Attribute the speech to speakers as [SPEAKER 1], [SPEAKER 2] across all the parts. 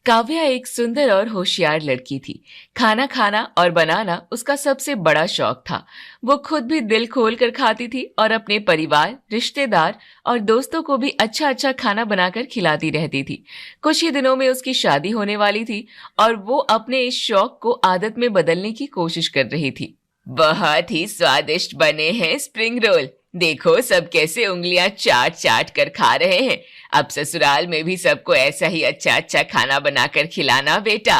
[SPEAKER 1] काव्या एक सुंदर और होशियार लड़की थी। खाना खाना और बनाना उसका सबसे बड़ा शौक था। वो खुद भी दिल खोल कर खाती थी और अपने परिवार, रिश्तेदार और दोस्तों को भी अच्छा अच्छा खाना बनाकर खिलाती रहती थी। कुछ ही दिनों में उसकी शादी होने वाली थी और वो अपने इस शौक को आदत में बदलने की कोशिश कर रही थी। बहुत ही स्वादिष्ट बने हैं स्प्रिंग रोल। देखो सब कैसे उंगलियां चाट चाट कर खा रहे हैं। अब ससुराल में भी सबको ऐसा ही अच्छा अच्छा खाना बनाकर खिलाना बेटा।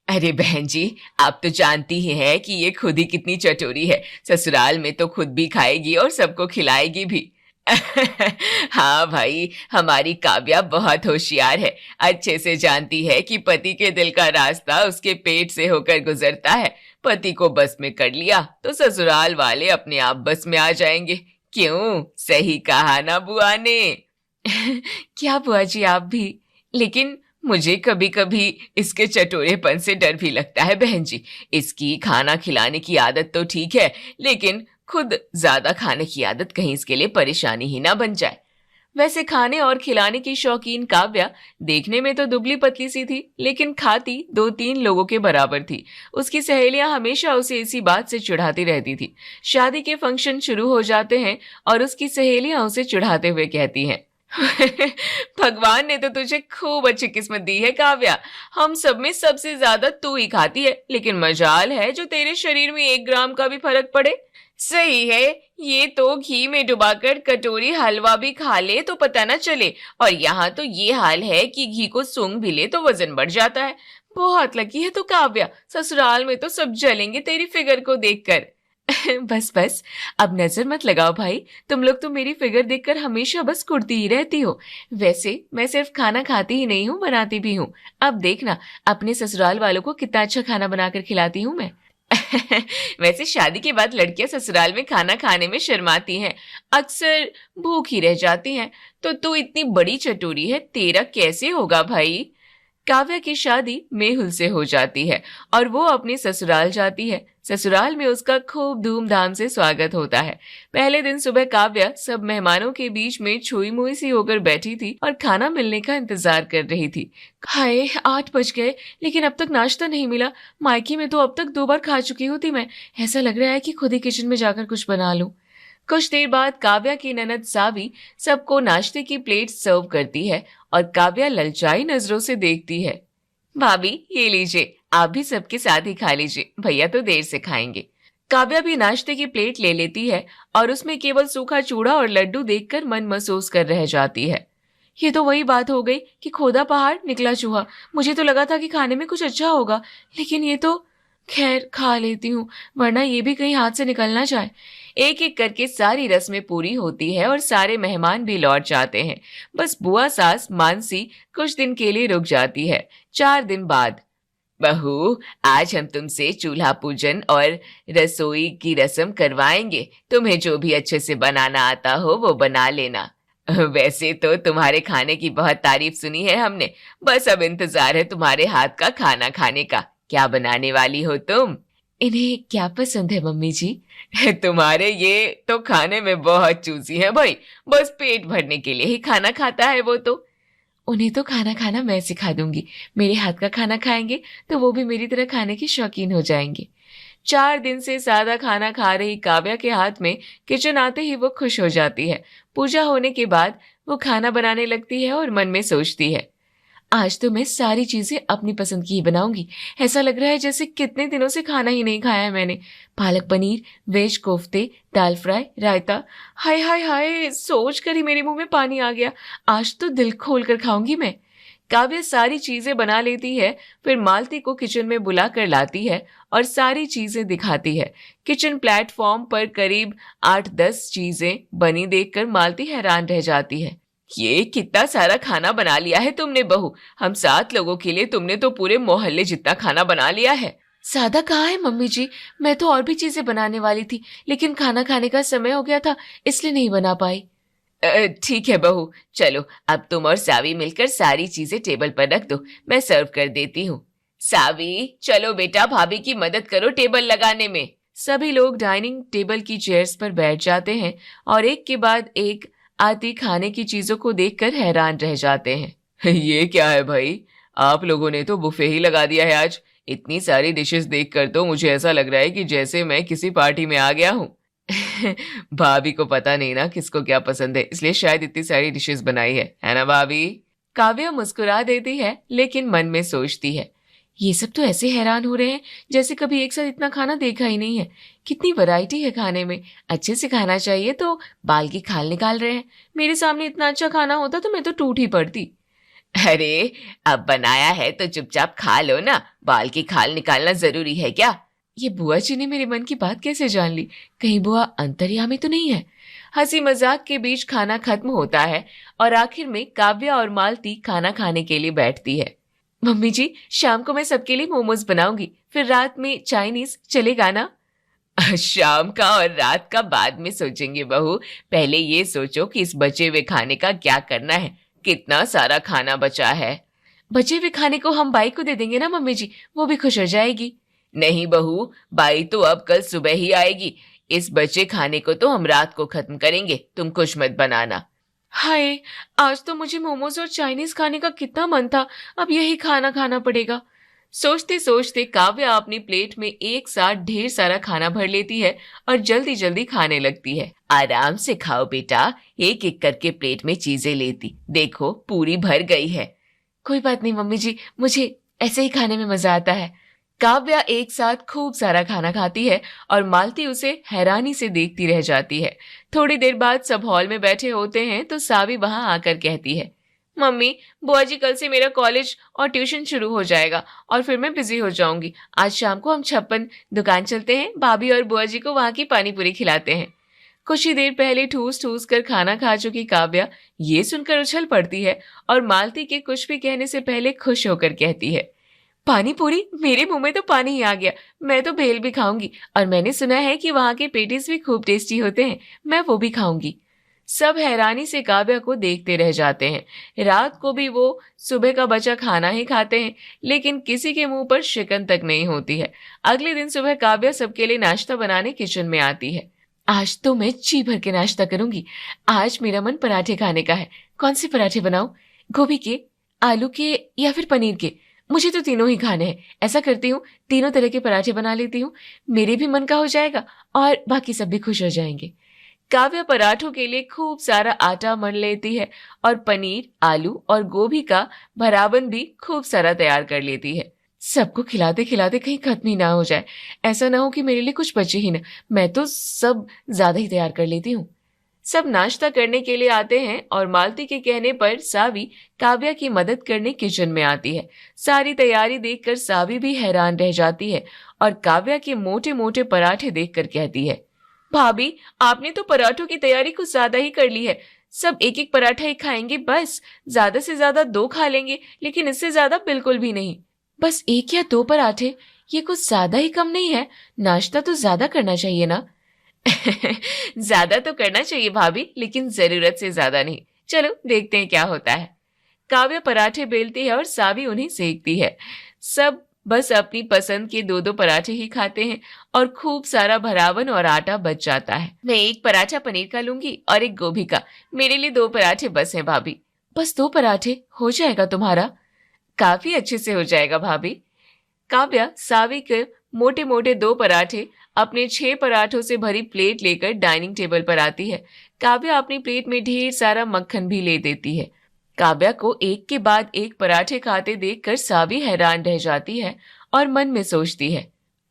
[SPEAKER 1] अरे बहन जी, आप तो जानती ही हैं कि ये खुद ही कितनी चटोरी है। ससुराल में तो खुद भी खाएगी और सबको खिलाएगी भी। हाँ भाई, हमारी काव्या बहुत होशियार है। अच्छे से जानती है कि पति के दिल का रास्ता उसके पेट से होकर गुजरता है। पति को बस में कर लिया तो ससुराल वाले अपने आप बस में आ जाएंगे। क्यों, सही कहा ना बुआ ने? क्या बुआ जी, आप भी? लेकिन मुझे कभी कभी इसके चटोरेपन से डर भी लगता है बहन जी। इसकी खाना खिलाने की आदत तो ठीक है, लेकिन खुद ज्यादा खाने की आदत कहीं इसके लिए परेशानी ही ना बन जाए। वैसे खाने और खिलाने की शौकीन काव्या देखने में तो दुबली पतली सी थी, लेकिन खाती 2-3 लोगों के बराबर थी। उसकी सहेलियां हमेशा उसे इसी बात से चिढ़ाती रहती थी। शादी के फंक्शन शुरू हो जाते हैं और उसकी सहेलियां उसे चिढ़ाते हुए कहती हैं, भगवान ने तो तुझे खूब अच्छी किस्मत दी है काव्या। हम सब में सबसे ज्यादा तू ही खाती है, लेकिन मजाल है जो तेरे शरीर में 1 ग्राम का भी फर्क पड़े। सही है, ये तो घी में डुबाकर कटोरी हलवा भी खा ले तो पता न चले, और यहाँ तो ये हाल है कि घी को सूंघ भी ले तो वजन बढ़ जाता है। बहुत लकी है तो काव्या, ससुराल में तो सब जलेंगे तेरी फिगर को देखकर। बस बस, अब नजर मत लगाओ भाई। तुम लोग तो मेरी फिगर देखकर हमेशा बस कुड़ती ही रहती हो। वैसे मैं सिर्फ खाना खाती ही नहीं हूँ, बनाती भी हूँ। अब देखना अपने ससुराल वालों को कितना अच्छा खाना बनाकर खिलाती हूँ मैं। वैसे शादी के बाद लड़कियां ससुराल में खाना खाने में शर्माती हैं, अक्सर भूखी रह जाती हैं। तो तू इतनी बड़ी चटोरी है, तेरा कैसे होगा भाई? काव्या की शादी मेहुल से हो जाती है और वो अपने ससुराल जाती है। ससुराल में उसका खूब धूमधाम से स्वागत होता है। पहले दिन सुबह काव्या सब मेहमानों के बीच में छुई मुई सी होकर बैठी थी और खाना मिलने का इंतजार कर रही थी। हाय, 8 बज गए, लेकिन अब तक नाश्ता नहीं मिला। मायके में तो अब तक 2 बार खा चुकी होती मैं। ऐसा लग रहा है कि खुद ही किचन में जाकर कुछ बना लूं। कुछ देर बाद काव्या की ननद सावी सबको नाश्ते की प्लेट सर्व करती है और काव्या ललचाई नजरों से देखती है। भाभी ये लीजिए, आप भी सबके साथ ही खा लीजिए, भैया तो देर से खाएंगे। काव्या भी नाश्ते की प्लेट ले लेती है और उसमें केवल सूखा चूड़ा और लड्डू देखकर मन महसूस कर रह जाती है। ये तो वही बात हो गई कि खोदा पहाड़ निकला चूहा। मुझे तो लगा था कि खाने में कुछ अच्छा होगा, लेकिन ये तो खैर खा लेती हूँ, वरना ये भी कहीं हाथ से निकल ना जाए। एक एक करके सारी रस्में पूरी होती है और सारे मेहमान भी लौट जाते हैं। बस बुआ सास मानसी कुछ दिन के लिए रुक जाती है। 4 दिन बाद, बहू, आज हम तुमसे चूल्हा पूजन और रसोई की रस्म करवाएंगे। तुम्हें जो भी अच्छे से बनाना आता हो वो बना लेना। वैसे तो तुम्हारे खाने की बहुत तारीफ सुनी है हमने, बस अब इंतजार है तुम्हारे हाथ का खाना खाने का। क्या बनाने वाली हो तुम? इन्हें क्या पसंद है मम्मी जी? तुम्हारे ये तो खाने में बहुत चूजी है भाई, बस पेट भरने के लिए ही खाना खाता है वो तो। उन्हें तो खाना खाना मैं सिखा दूंगी। मेरे हाथ का खाना खाएंगे तो वो भी मेरी तरह खाने की शौकीन हो जाएंगे। 4 दिन से सादा खाना खा रही काव्या के हाथ में किचन आते ही वो खुश हो जाती है। पूजा होने के बाद वो खाना बनाने लगती है और मन में सोचती है, आज तो मैं सारी चीजें अपनी पसंद की ही बनाऊंगी। ऐसा लग रहा है जैसे कितने दिनों से खाना ही नहीं खाया है मैंने। पालक पनीर, वेज कोफ्ते, दाल फ्राई, रायता। हाय हाय हाय, सोच कर ही मेरे मुंह में पानी आ गया। आज तो दिल खोल कर खाऊंगी मैं। काव्या सारी चीजें बना लेती है, फिर मालती को किचन में बुला कर लाती है और सारी चीजें दिखाती है। किचन प्लेटफॉर्म पर करीब 8-10 चीजें बनी देखकर मालती हैरान रह जाती है। ये कितना सारा खाना बना लिया है तुमने बहू। हम 7 लोगों के लिए तुमने तो पूरे मोहल्ले जितना खाना बना लिया है। सादा कहाँ है मम्मी जी, मैं तो और भी चीजें बनाने वाली थी, लेकिन खाना खाने का समय हो गया था, इसलिए नहीं बना पाई। ठीक है बहू, चलो अब तुम और सावी मिलकर सारी चीजें टेबल पर रख दो, मैं सर्व कर देती हूँ। सावी, चलो बेटा, भाभी की मदद करो टेबल लगाने में। सभी लोग डाइनिंग टेबल की चेयर्स पर बैठ जाते हैं और एक के बाद एक आती खाने की चीजों को देखकर हैरान रह जाते हैं। ये क्या है भाई, आप लोगों ने तो बुफे ही लगा दिया है आज। इतनी सारी डिशेस देखकर तो मुझे ऐसा लग रहा है कि जैसे मैं किसी पार्टी में आ गया हूँ। भाभी को पता नहीं ना किसको क्या पसंद है, इसलिए शायद इतनी सारी डिशेस बनाई है ना भाभी? काव्या मुस्कुरा देती है, लेकिन मन में सोचती है, ये सब तो ऐसे हैरान हो रहे हैं जैसे कभी एक साथ इतना खाना देखा ही नहीं है। कितनी वैरायटी है खाने में, अच्छे से खाना चाहिए तो बाल की खाल निकाल रहे हैं। मेरे सामने इतना अच्छा खाना होता तो मैं तो टूट ही पड़ती। अरे, अब बनाया है तो चुपचाप खा लो ना, बाल की खाल निकालना जरूरी है क्या? ये बुआ जी ने मेरे मन की बात कैसे जान ली? कहीं बुआ अंतर्यामी तो नहीं है? हंसी मजाक के बीच खाना खत्म होता है और आखिर में काव्या और मालती खाना खाने के लिए बैठती है। मम्मी जी, शाम को मैं सबके लिए मोमोज बनाऊंगी, फिर रात में चाइनीज, चलेगा ना? शाम का और रात का बाद में सोचेंगे बहू, पहले ये सोचो कि इस बचे हुए खाने का क्या करना है। कितना सारा खाना बचा है। बचे हुए खाने को हम बाई को दे देंगे ना मम्मी जी, वो भी खुश हो जाएगी। नहीं बहू, बाई तो अब कल सुबह ही आएगी। इस बचे खाने को तो हम रात को खत्म करेंगे, तुम कुछ मत बनाना। हाय, आज तो मुझे मोमोज और चाइनीज खाने का कितना मन था, अब यही खाना खाना पड़ेगा। सोचते सोचते काव्या अपनी प्लेट में एक साथ ढेर सारा खाना भर लेती है और जल्दी जल्दी खाने लगती है। आराम से खाओ बेटा, एक एक करके प्लेट में चीजें लेती, देखो पूरी भर गई है। कोई बात नहीं मम्मी जी, मुझे ऐसे ही खाने में मजा आता है। काव्या एक साथ खूब सारा खाना खाती है और मालती उसे हैरानी से देखती रह जाती है। थोड़ी देर बाद सब हॉल में बैठे होते हैं तो सावी वहां आकर कहती है, मम्मी, बुआ जी कल से मेरा कॉलेज और ट्यूशन शुरू हो जाएगा और फिर मैं बिजी हो जाऊंगी। आज शाम को हम 56 दुकान चलते हैं, भाभी और बुआ जी को वहां की पानी पूरी खिलाते हैं। कुछ ही देर पहले ठूस ठूस कर खाना खा चुकी काव्या ये सुनकर उछल पड़ती है और मालती के कुछ भी कहने से पहले खुश होकर कहती है, पानी पूरी? मेरे मुंह में तो पानी ही आ गया। मैं तो भेल भी खाऊंगी और मैंने सुना है कि वहां के पेटीज भी खूब टेस्टी होते हैं, मैं वो भी खाऊंगी। सब हैरानी से काव्या को देखते रह जाते हैं। रात को भी वो सुबह का बचा खाना ही खाते हैं, लेकिन किसी के मुंह पर शिकन तक नहीं होती है। अगले दिन सुबह काव्या सबके लिए नाश्ता बनाने किचन में आती है। आज तो मैं जी भर के नाश्ता करूंगी। आज मेरा मन पराठे खाने का है। कौन से पराठे बनाऊं? गोभी के, आलू के या फिर पनीर के? मुझे तो तीनों ही खाने हैं। ऐसा करती हूँ, तीनों तरह के पराठे बना लेती हूँ, मेरे भी मन का हो जाएगा और बाकी सब भी खुश हो जाएंगे। काव्या पराठों के लिए खूब सारा आटा मल लेती है और पनीर, आलू और गोभी का भरावन भी खूब सारा तैयार कर लेती है। सबको खिलाते खिलाते कहीं खत्म ही ना हो जाए। ऐसा ना हो कि मेरे लिए कुछ बचे ही ना। मैं तो सब ज्यादा ही तैयार कर लेती हूँ। सब नाश्ता करने के लिए आते हैं और मालती के कहने पर सावी काव्या की मदद करने किचन में आती है। सारी तैयारी देखकर सावी भी हैरान रह जाती है और काव्या के मोटे मोटे पराठे देखकर कहती है, भाभी, आपने तो पराठों की तैयारी कुछ ज्यादा ही कर ली है। सब एक एक पराठा ही खाएंगे बस। ज्यादा से ज्यादा 2 खा लेंगे, लेकिन इससे ज्यादा बिल्कुल भी नहीं। बस 1 या 2 पराठे? ये कुछ ज्यादा ही कम नहीं है? नाश्ता तो ज्यादा करना चाहिए ना। ज्यादा तो करना चाहिए भाभी, लेकिन जरूरत से ज्यादा नहीं। चलो देखते हैं क्या होता है। काव्या पराठे बेलती है और सावी उन्हें सेकती है। सब बस अपनी पसंद के 2-2 पराठे ही खाते हैं और खूब सारा भरावन और आटा बच जाता है। मैं 1 पराठा पनीर का लूंगी और 1 गोभी का। मेरे लिए 2 पराठे बस हैं भाभी। बस 2 पराठे हो जाएगा तुम्हारा? काफी अच्छे से हो जाएगा भाभी। काव्या सावी के मोटे मोटे 2 पराठे अपने 6 पराठों से भरी प्लेट लेकर डाइनिंग टेबल पर आती है। काव्या अपनी प्लेट में ढेर सारा मक्खन भी ले देती है। काव्या को एक के बाद एक पराठे खाते देखकर सावी हैरान रह जाती है और मन में सोचती है,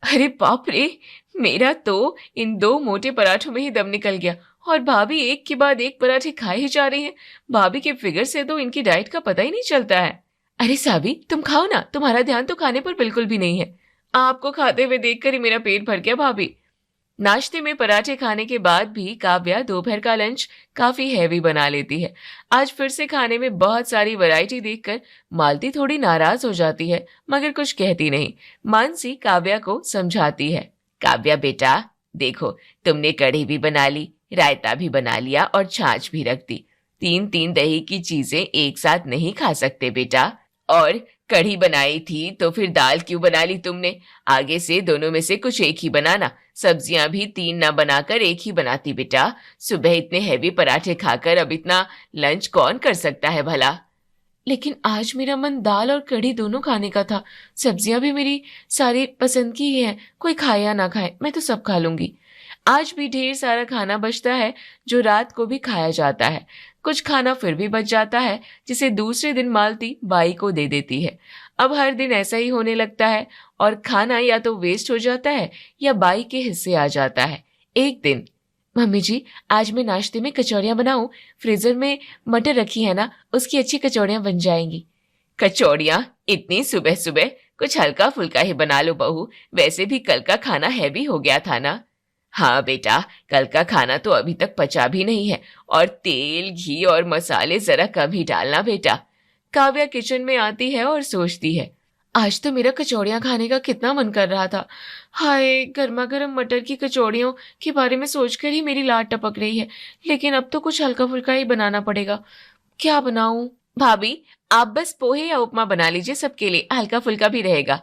[SPEAKER 1] अरे बाप रे, मेरा तो इन 2 मोटे पराठों में ही दम निकल गया और भाभी एक के बाद एक पराठे खाए ही जा रही हैं। भाभी के फिगर से तो इनकी डाइट का पता ही नहीं चलता है। अरे सावी, तुम खाओ ना, तुम्हारा ध्यान तो खाने पर बिल्कुल भी नहीं है। आपको खाते हुए देखकर ही मेरा पेट भर गया भाभी। नाश्ते में पराठे खाने के बाद भी काव्या दोपहर का लंच काफी हैवी बना लेती है। आज फिर से खाने में बहुत सारी वैरायटी देखकर मालती थोड़ी नाराज हो जाती है, मगर कुछ कहती नहीं। मानसी काव्या को समझाती है, काव्या बेटा, देखो तुमने कढ़ी भी बना ली, रायता भी बना लिया और छाछ भी रख दी। 3-3 दही की चीजें एक साथ नहीं खा सकते बेटा। और कढ़ी बनाई थी तो फिर दाल क्यों बना ली तुमने? आगे से दोनों में से कुछ एक ही बनाना। सब्जियां भी 3 ना बनाकर एक ही बनाती बेटा। सुबह इतने हैवी पराठे खाकर अब इतना लंच कौन कर सकता है भला? लेकिन आज मेरा मन दाल और कढ़ी दोनों खाने का था। सब्जियां भी मेरी सारी पसंद की ही हैं, कोई खाए या ना खाए मैं तो सब खा लूंगी। आज भी ढेर सारा खाना बचता है जो रात को भी खाया जाता है। कुछ खाना फिर भी बच जाता है जिसे दूसरे दिन मालती बाई को दे देती है। अब हर दिन ऐसा ही होने लगता है और खाना या तो वेस्ट हो जाता है या बाई के हिस्से आ जाता है। एक दिन, मम्मी जी, आज मैं नाश्ते में कचौड़ियाँ बनाऊं? फ्रीजर में मटर रखी है ना, उसकी अच्छी कचौड़ियाँ बन जाएंगी। कचौड़ियाँ इतनी सुबह सुबह? कुछ हल्का फुल्का ही बना लो बहू, वैसे भी कल का खाना हैवी हो गया था ना। हाँ बेटा, कल का खाना तो अभी तक पचा भी नहीं है, और तेल घी और मसाले जरा कम ही डालना बेटा। काव्या किचन में आती है और सोचती है, आज तो मेरा कचौड़ियाँ खाने का कितना मन कर रहा था। हाय, गर्मा गर्म मटर की कचौड़ियों के बारे में सोचकर ही मेरी लाट टपक रही है। लेकिन अब तो कुछ हल्का फुल्का ही बनाना पड़ेगा। क्या बनाऊं? भाभी, आप बस पोहे या उपमा बना लीजिए, सबके लिए हल्का फुल्का भी रहेगा।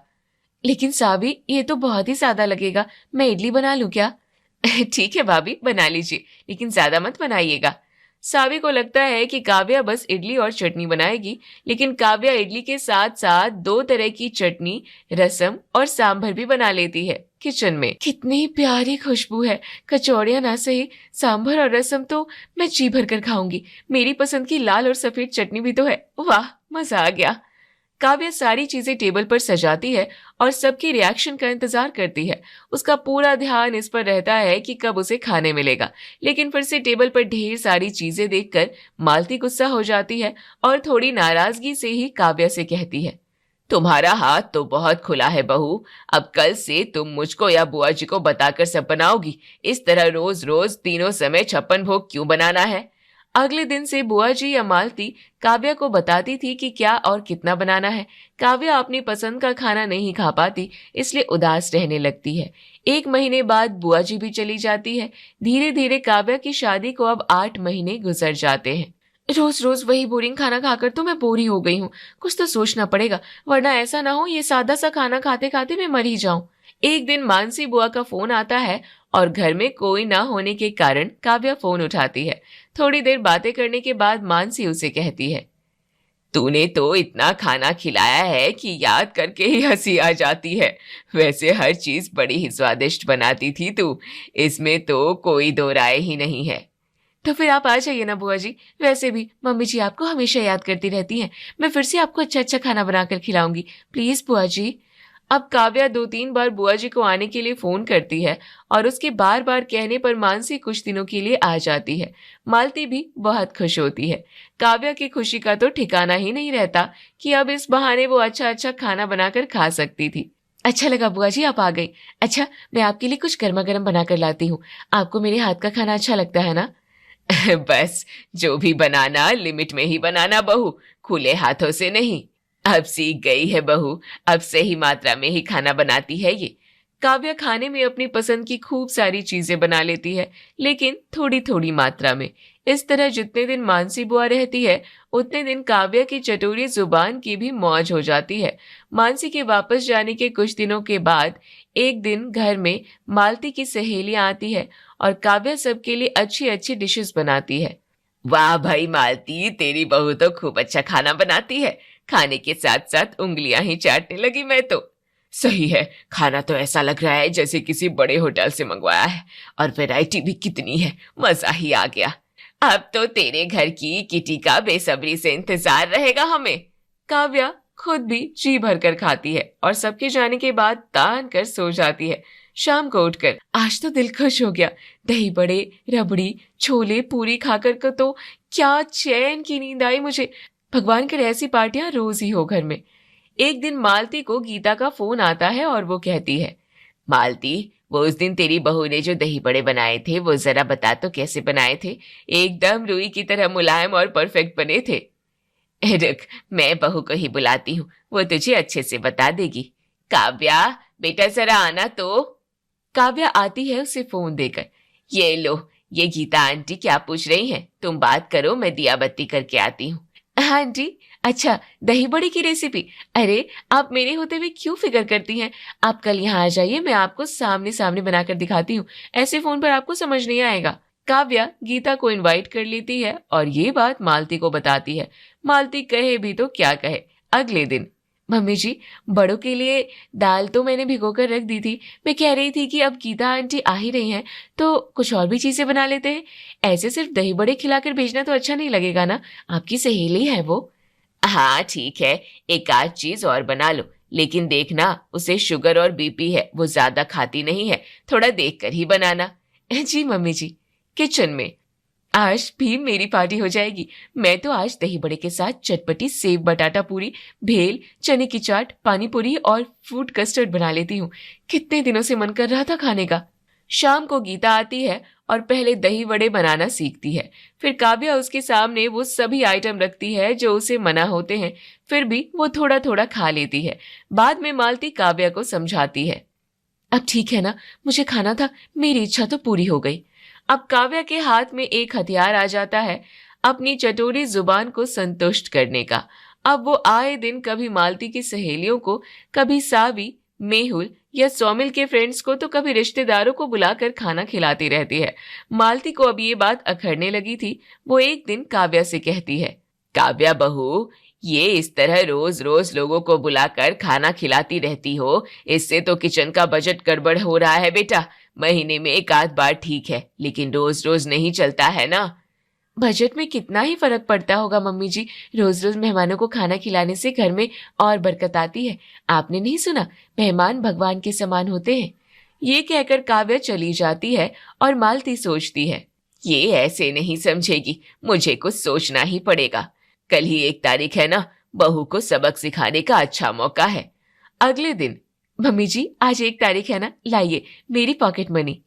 [SPEAKER 1] लेकिन सावी, ये तो बहुत ही सादा लगेगा, मैं इडली बना लूं क्या? ठीक है भाभी, बना लीजिए, लेकिन ज्यादा मत बनाइएगा। सावी को लगता है कि काव्या बस इडली और चटनी बनाएगी, लेकिन काव्या इडली के साथ साथ दो तरह की चटनी, रसम और सांभर भी बना लेती है किचन में। कितनी प्यारी खुशबू है। कचौड़ियाँ ना सही, सांभर और रसम तो मैं जी भर कर खाऊंगी। मेरी पसंद की लाल और सफेद चटनी भी तो है। वाह, मजा आ गया। काव्या सारी चीजें टेबल पर सजाती है और सबके रिएक्शन का इंतजार करती है। उसका पूरा ध्यान इस पर रहता है कि कब उसे खाने मिलेगा। लेकिन फिर से टेबल पर ढेर सारी चीजें देखकर मालती गुस्सा हो जाती है और थोड़ी नाराजगी से ही काव्या से कहती है, तुम्हारा हाथ तो बहुत खुला है बहू। अब कल से तुम मुझको या बुआ जी को बताकर सब बनाओगी। इस तरह रोज रोज तीनों समय 56 भोग क्यों बनाना है? अगले दिन से बुआ जी या मालती काव्या को बताती थी कि क्या और कितना बनाना है। काव्या अपनी पसंद का खाना नहीं खा पाती, इसलिए उदास रहने लगती है। एक महीने बाद बुआ जी भी चली जाती है। धीरे धीरे काव्या की शादी को अब 8 महीने गुजर जाते हैं। रोज रोज वही बोरिंग खाना खाकर तो मैं बोर ही हो गई हूँ। कुछ तो सोचना पड़ेगा, वरना ऐसा ना हो ये सादा सा खाना खाते खाते मैं मर ही जाऊं। एक दिन मानसी बुआ का फोन आता है और घर में कोई ना होने के कारण काव्या फोन उठाती है। थोड़ी देर बातें करने के बाद मानसी उसे कहती है, तूने तो इतना खाना खिलाया है कि याद करके ही हंसी आ जाती है। वैसे हर चीज बड़ी ही स्वादिष्ट बनाती थी तू, इसमें तो कोई दो राय ही नहीं है। तो फिर आप आ जाइए ना बुआ जी। वैसे भी मम्मी जी आपको हमेशा याद करती रहती हैं। मैं फिर से आपको अच्छा अच्छा खाना बनाकर खिलाऊंगी, प्लीज बुआ जी। अब काव्या 2-3 बार बुआ जी को आने के लिए फोन करती है और उसके बार बार कहने पर मानसी कुछ दिनों के लिए आ जाती है। मालती भी बहुत खुश होती है। काव्या की खुशी का तो ठिकाना ही नहीं रहता कि अब इस बहाने वो अच्छा अच्छा खाना बनाकर खा सकती थी। अच्छा लगा बुआ जी आप आ गई। अच्छा, मैं आपके लिए कुछ गर्मा गर्म बनाकर लाती हूँ। आपको मेरे हाथ का खाना अच्छा लगता है ना? बस, जो भी बनाना लिमिट में ही बनाना बहू, खुले हाथों से नहीं। अब सीख गई है बहू, अब सही मात्रा में ही खाना बनाती है ये। काव्या खाने में अपनी पसंद की खूब सारी चीजें बना लेती है, लेकिन थोड़ी थोड़ी मात्रा में। इस तरह जितने दिन मानसी बुआ रहती है, उतने दिन काव्या की चटोरी जुबान की भी मौज हो जाती है। मानसी के वापस जाने के कुछ दिनों के बाद एक दिन घर में मालती की सहेलियां आती है और काव्या सबके लिए अच्छी अच्छी डिशेस बनाती है। वाह भाई मालती, तेरी बहू तो खूब अच्छा खाना बनाती है। खाने के साथ साथ उंगलियां ही चाटने लगी मैं तो। सही है, खाना तो ऐसा लग रहा है जैसे किसी बड़े होटल से मंगवाया है, और वैरायटी भी कितनी है, मजा ही आ गया। अब तो तेरे घर की किटी का बेसब्री से इंतजार रहेगा हमें। काव्या खुद भी जी भर कर खाती है और सबके जाने के बाद तान कर सो जाती है। शाम को उठकर आज तो दिल खुश हो गया। दही बड़े, रबड़ी, छोले, पूरी खाकर को तो क्या चैन की नींद आई मुझे। भगवान करे ऐसी पार्टियां रोज ही हो घर में। एक दिन मालती को गीता का फोन आता है और वो कहती है, मालती, वो उस दिन तेरी बहू ने जो दही बड़े बनाए थे वो जरा बता तो कैसे बनाए थे? एकदम रुई की तरह मुलायम और परफेक्ट बने थे। रुक, मैं बहू को ही बुलाती हूँ, वो तुझे अच्छे से बता देगी। काव्या, बेटा जरा आना तो। काव्या आती है उसे फोन देकर। ये लो, ये गीता आंटी क्या पूछ रही हैं? तुम बात करो, मैं दिया बत्ती करके आती हूँ। हाँ आंटी। अच्छा, दही बड़ी की रेसिपी? अरे, आप मेरे होते हुए क्यों फिक्र करती हैं? आप कल यहाँ आ जाइए, मैं आपको सामने सामने बनाकर दिखाती हूँ। ऐसे फोन पर आपको समझ नहीं आएगा। काव्या गीता को इनवाइट कर लेती है और ये बात मालती को बताती है। मालती कहे भी तो क्या कहे। अगले दिन, मम्मी जी, बड़ों के लिए दाल तो मैंने भिगोकर रख दी थी। मैं कह रही थी कि अब गीता आंटी आ ही रही हैं तो कुछ और भी चीजें बना लेते हैं। ऐसे सिर्फ दही बड़े खिलाकर भेजना तो अच्छा नहीं लगेगा ना, आपकी सहेली है वो। हाँ ठीक है, एक आध चीज और बना लो, लेकिन देखना उसे शुगर और बीपी है, वो ज्यादा खाती नहीं है, थोड़ा देख कर ही बनाना। जी मम्मी जी। किचन में, आज भी मेरी पार्टी हो जाएगी। मैं तो आज दही बड़े के साथ चटपटी सेव बटाटा पूरी, भेल, चने की चाट, पानी पूरी और फ्रूट कस्टर्ड बना लेती हूँ। कितने दिनों से मन कर रहा था खाने का। शाम को गीता आती है और पहले दही वड़े बनाना सीखती है। फिर काव्या उसके सामने वो सभी आइटम रखती है जो उसे मना होते हैं, फिर भी वो थोड़ा थोड़ा खा लेती है। बाद में मालती काव्या को समझाती है, अब ठीक है ना, मुझे खाना था, मेरी इच्छा तो पूरी हो गई। अब काव्या के हाथ में एक हथियार आ जाता है अपनी चटोरी जुबान को संतुष्ट करने का। अब वो आए दिन कभी मालती की सहेलियों को, कभी सावी, मेहुल या सौमिल के फ्रेंड्स को, तो कभी रिश्तेदारों को बुलाकर खाना खिलाती रहती है। मालती को अब ये बात अखरने लगी थी। वो एक दिन काव्या से कहती है, काव्या बहू, ये इस तरह रोज रोज लोगों को बुलाकर खाना खिलाती रहती हो, इससे तो किचन का बजट गड़बड़ हो रहा है बेटा। महीने में एक आध बार ठीक है, लेकिन रोज रोज नहीं चलता है ना। बजट में कितना ही फर्क पड़ता होगा मम्मी जी, रोज रोज मेहमानों को खाना खिलाने से घर में और बरकत आती है। आपने नहीं सुना, मेहमान भगवान के समान होते हैं। ये कहकर काव्या चली जाती है और मालती सोचती है, ये ऐसे नहीं समझेगी, मुझे कुछ सोचना ही पड़ेगा। कल ही 1 तारीख है ना, बहू को सबक सिखाने का अच्छा मौका है। अगले दिन, मम्मी जी आज 1 तारीख है ना, लाइए मेरी पॉकेट मनी।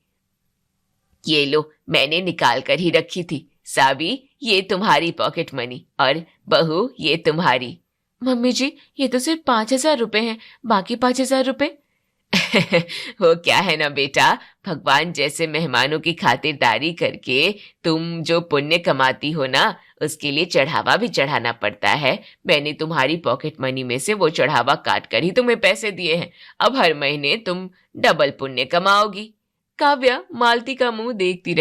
[SPEAKER 1] ये लो, मैंने निकाल कर ही रखी थी। सावी, ये तुम्हारी पॉकेट मनी, और बहू ये तुम्हारी। मम्मी जी, ये तो सिर्फ 5,000 रुपए हैं, बाकी 5,000 रुपए। वो क्या है ना बेटा, भगवान जैसे मेहमानों की खातिरदारी करके तुम जो पुण्य कमाती हो ना, उसके लिए चढ़ावा भी चढ़ाना पड़ता है। मैंने तुम्हारी पॉकेट मनी में से वो चढ़ावा काट कर ही तुम्हें पैसे दिए हैं। अब हर महीने तुम डबल पुण्य कमाओगी। काव्या मालती का मुंह देखती